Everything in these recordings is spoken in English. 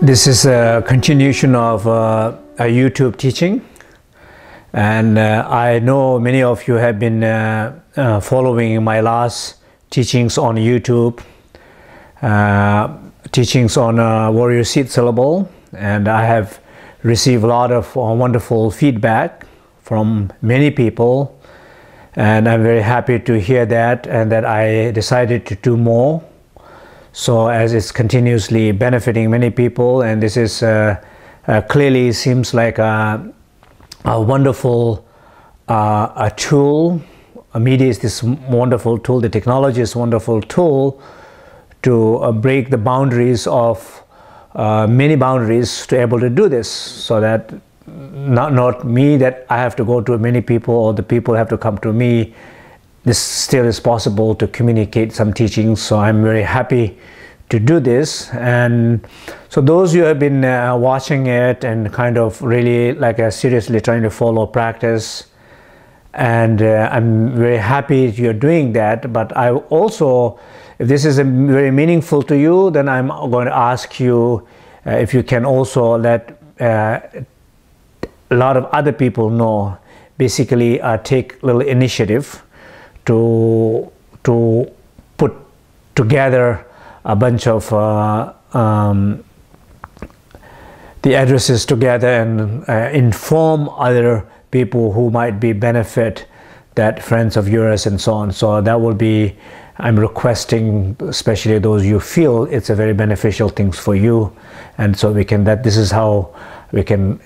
This is a continuation of a YouTube teaching, and I know many of you have been following my last teachings on YouTube, teachings on warrior seed syllable, and I have received a lot of wonderful feedback from many people, and I'm very happy to hear that, and that I decided to do more. So as it's continuously benefiting many people, and this is clearly seems like a wonderful a tool. Media is this wonderful tool, the technology is a wonderful tool to break the boundaries of many boundaries to able to do this, so that not me that I have to go to many people or the people have to come to me. This still is possible to communicate some teachings, so I'm very happy to do this. And so those who have been watching it and kind of really like seriously trying to follow practice, and I'm very happy you're doing that. But I also, if this is very meaningful to you, then I'm going to ask you if you can also let a lot of other people know, basically take little initiative to put together a bunch of the addresses together and inform other people who might be benefit, that friends of yours and so on. So that will be, I'm requesting, especially those you feel it's a very beneficial things for you, and so we can, that this is how we can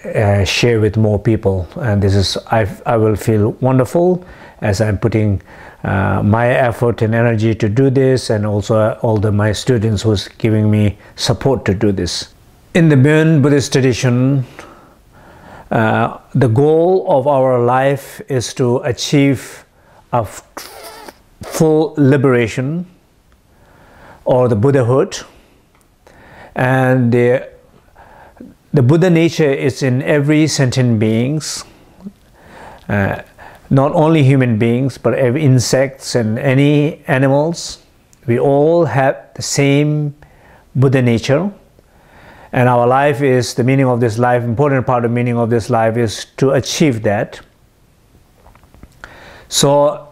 share with more people. And this is, I will feel wonderful as I'm putting my effort and energy to do this, and also all my students who's giving me support to do this. In the Burn Buddhist tradition, the goal of our life is to achieve a full liberation or the Buddhahood, and the Buddha nature is in every sentient beings. Not only human beings, but every insects and any animals. We all have the same Buddha nature. And our life is, the meaning of this life, important part of the meaning of this life is to achieve that. So,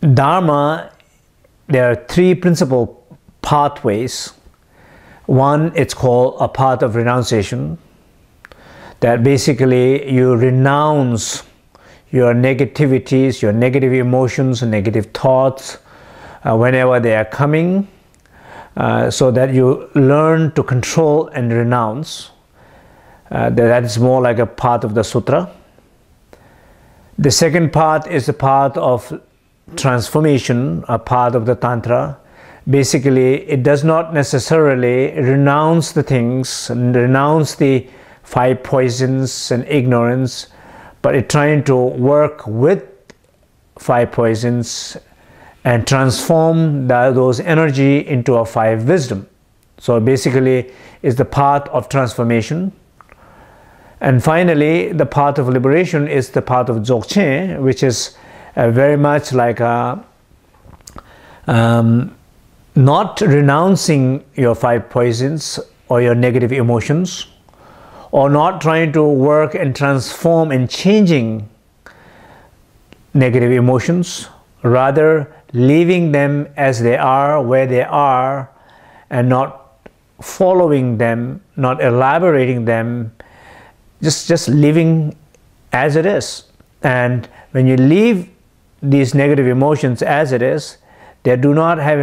Dharma, there are three principal pathways. One, it's called a path of renunciation. That basically you renounce your negativities, your negative emotions, negative thoughts, whenever they are coming, so that you learn to control and renounce. That is more like a part of the sutra. The second part is the path of transformation, a part of the tantra. Basically, it does not necessarily renounce the things, renounce the five poisons and ignorance, but it's trying to work with five poisons and transform those energy into a five wisdom. So basically, it's the path of transformation. And finally, the path of liberation is the path of dzogčhenu, which is very much like not renouncing your five poisons or your negative emotions, or not trying to work and transform and changing negative emotions, rather leaving them as they are, where they are, and not following them, not elaborating them, just living as it is. And when you leave these negative emotions as it is, they do not have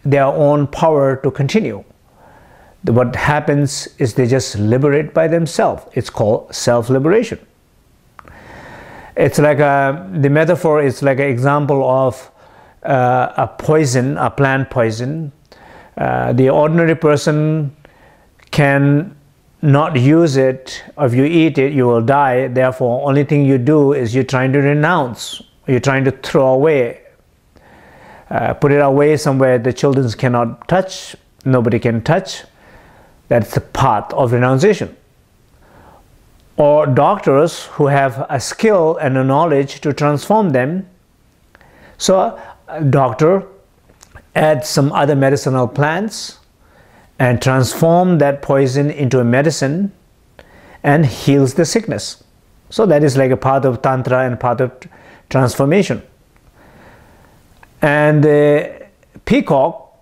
their own power to continue. What happens is they just liberate by themselves. It's called self-liberation. It's like the metaphor is like an example of a poison, a plant poison. The ordinary person can not use it. If you eat it, you will die. Therefore, only thing you do is you're trying to renounce. You're trying to throw away. Put it away somewhere the children cannot touch, nobody can touch. That's the path of renunciation. Or doctors who have a skill and a knowledge to transform them. So a doctor adds some other medicinal plants and transform that poison into a medicine and heals the sickness. So that is like a part of Tantra and part of transformation. And the peacock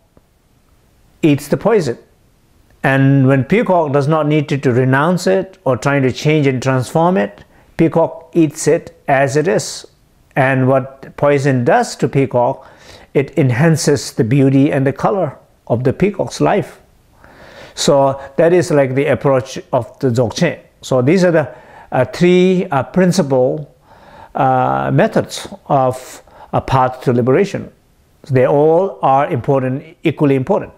eats the poison. And when peacock does not need to renounce it or trying to change and transform it, peacock eats it as it is. And what poison does to peacock, it enhances the beauty and the color of the peacock's life. So that is like the approach of the dzogchen. So these are the three principal methods of a path to liberation. They all are important, equally important.